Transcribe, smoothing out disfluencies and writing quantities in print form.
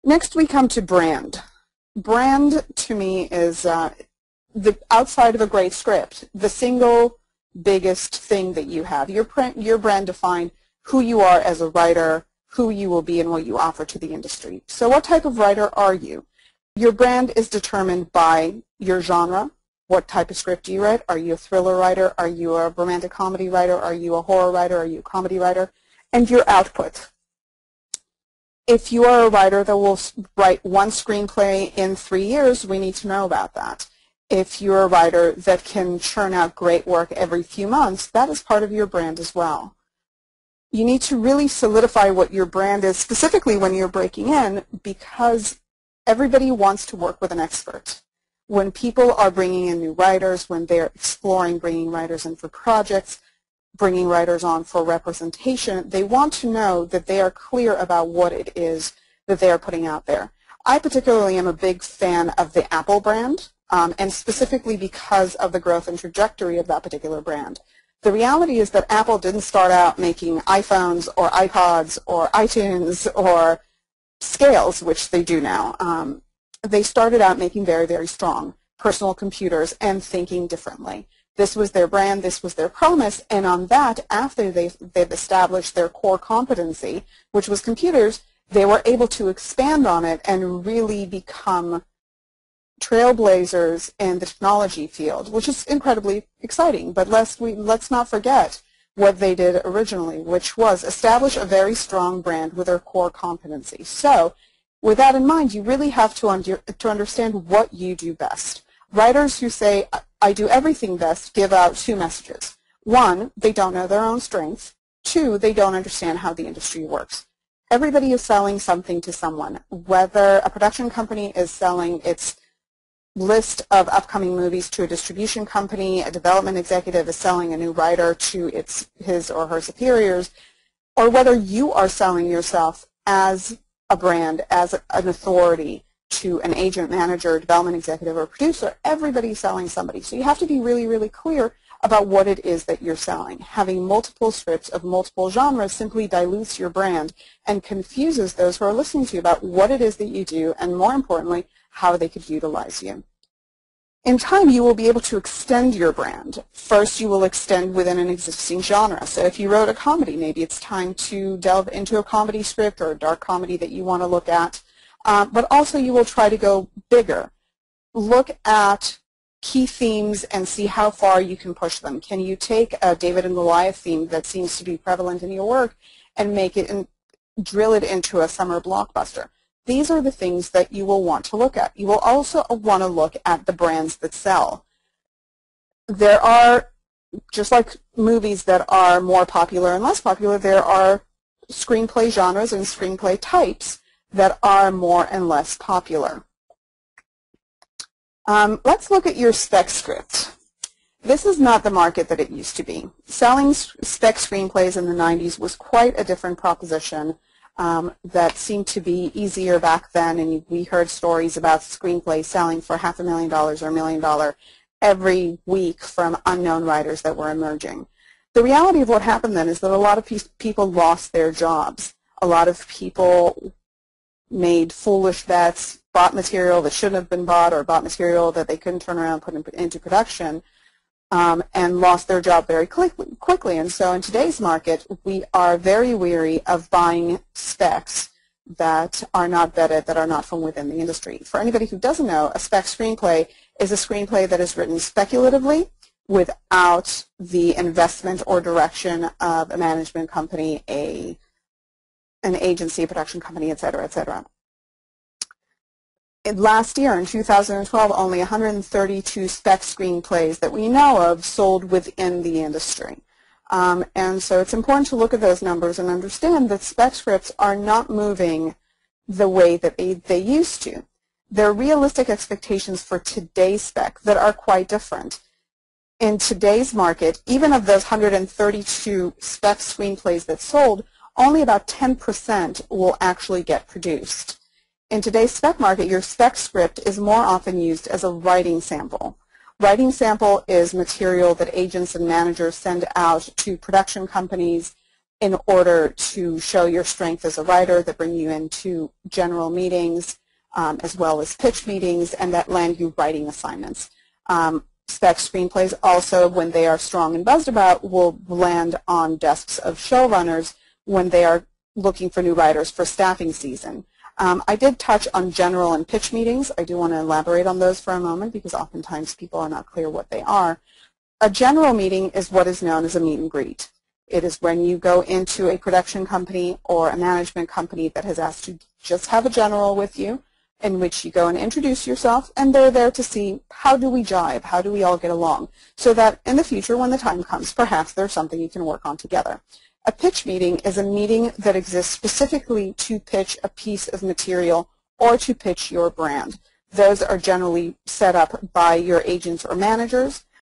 Next we come to brand. Brand to me is the outside of a great script, the single biggest thing that you have. Your brand defined who you are as a writer, who you will be, and what you offer to the industry. So what type of writer are you? Your brand is determined by your genre. What type of script do you write? Are you a thriller writer? Are you a romantic comedy writer? Are you a horror writer? Are you a comedy writer? And your output. If you are a writer that will write one screenplay in 3 years, we need to know about that. If you're a writer that can churn out great work every few months, that is part of your brand as well. You need to really solidify what your brand is, specifically when you're breaking in, because everybody wants to work with an expert. When people are bringing in new writers, when they're exploring bringing writers in for projects, bringing writers on for representation, they want to know that they are clear about what it is that they are putting out there. I particularly am a big fan of the Apple brand, and specifically because of the growth and trajectory of that particular brand. The reality is that Apple didn't start out making iPhones or iPods or iTunes or scales, which they do now. They started out making very, very strong personal computers and thinking differently. This was their brand, this was their promise, and on that, after they've established their core competency, which was computers, they were able to expand on it and really become trailblazers in the technology field, which is incredibly exciting. But let's not forget what they did originally, which was establish a very strong brand with their core competency. So with that in mind, you really have to understand what you do best. Writers who say, I do everything best, give out two messages. One, they don't know their own strengths. Two, they don't understand how the industry works. Everybody is selling something to someone, whether a production company is selling its list of upcoming movies to a distribution company, a development executive is selling a new writer to his or her superiors, or whether you are selling yourself as a brand, as an authority to an agent, manager, development executive, or producer, everybody's selling somebody. So you have to be really, really clear about what it is that you're selling. Having multiple scripts of multiple genres simply dilutes your brand and confuses those who are listening to you about what it is that you do and, more importantly, how they could utilize you. In time, you will be able to extend your brand. First, you will extend within an existing genre. So if you wrote a comedy, maybe it's time to delve into a comedy script or a dark comedy that you want to look at. But also you will try to go bigger. Look at key themes and see how far you can push them. Can you take a David and Goliath theme that seems to be prevalent in your work and make it and drill it into a summer blockbuster? These are the things that you will want to look at. You will also want to look at the brands that sell. There are, just like movies that are more popular and less popular, there are screenplay genres and screenplay types that are more and less popular. Let's look at your spec script. This is not the market that it used to be. Selling spec screenplays in the 90s was quite a different proposition that seemed to be easier back then, and we heard stories about screenplays selling for $500,000 or $1 million every week from unknown writers that were emerging. The reality of what happened then is that a lot of people lost their jobs. A lot of people made foolish bets, bought material that shouldn't have been bought, or bought material that they couldn't turn around and put into production, and lost their job very quickly. And so in today's market, we are very weary of buying specs that are not vetted, that are not from within the industry. For anybody who doesn't know, a spec screenplay is a screenplay that is written speculatively without the investment or direction of a management company, an agency, a production company, et cetera, et cetera. Last year, in 2012, only 132 spec screenplays that we know of sold within the industry. And so it's important to look at those numbers and understand that spec scripts are not moving the way that they used to. There are realistic expectations for today's spec that are quite different. In today's market, even of those 132 spec screenplays that sold, only about 10% will actually get produced. In today's spec market, your spec script is more often used as a writing sample. Writing sample is material that agents and managers send out to production companies in order to show your strength as a writer, that bring you into general meetings as well as pitch meetings, and that land you writing assignments. Spec screenplays also, when they are strong and buzzed about, will land on desks of showrunners when they are looking for new writers for staffing season. I did touch on general and pitch meetings. I do want to elaborate on those for a moment because oftentimes people are not clear what they are. A general meeting is what is known as a meet and greet. It is when you go into a production company or a management company that has asked you to just have a general with you, in which you go and introduce yourself, and they're there to see how do we jive, how do we all get along, so that in the future when the time comes, perhaps there's something you can work on together. A pitch meeting is a meeting that exists specifically to pitch a piece of material or to pitch your brand. Those are generally set up by your agents or managers,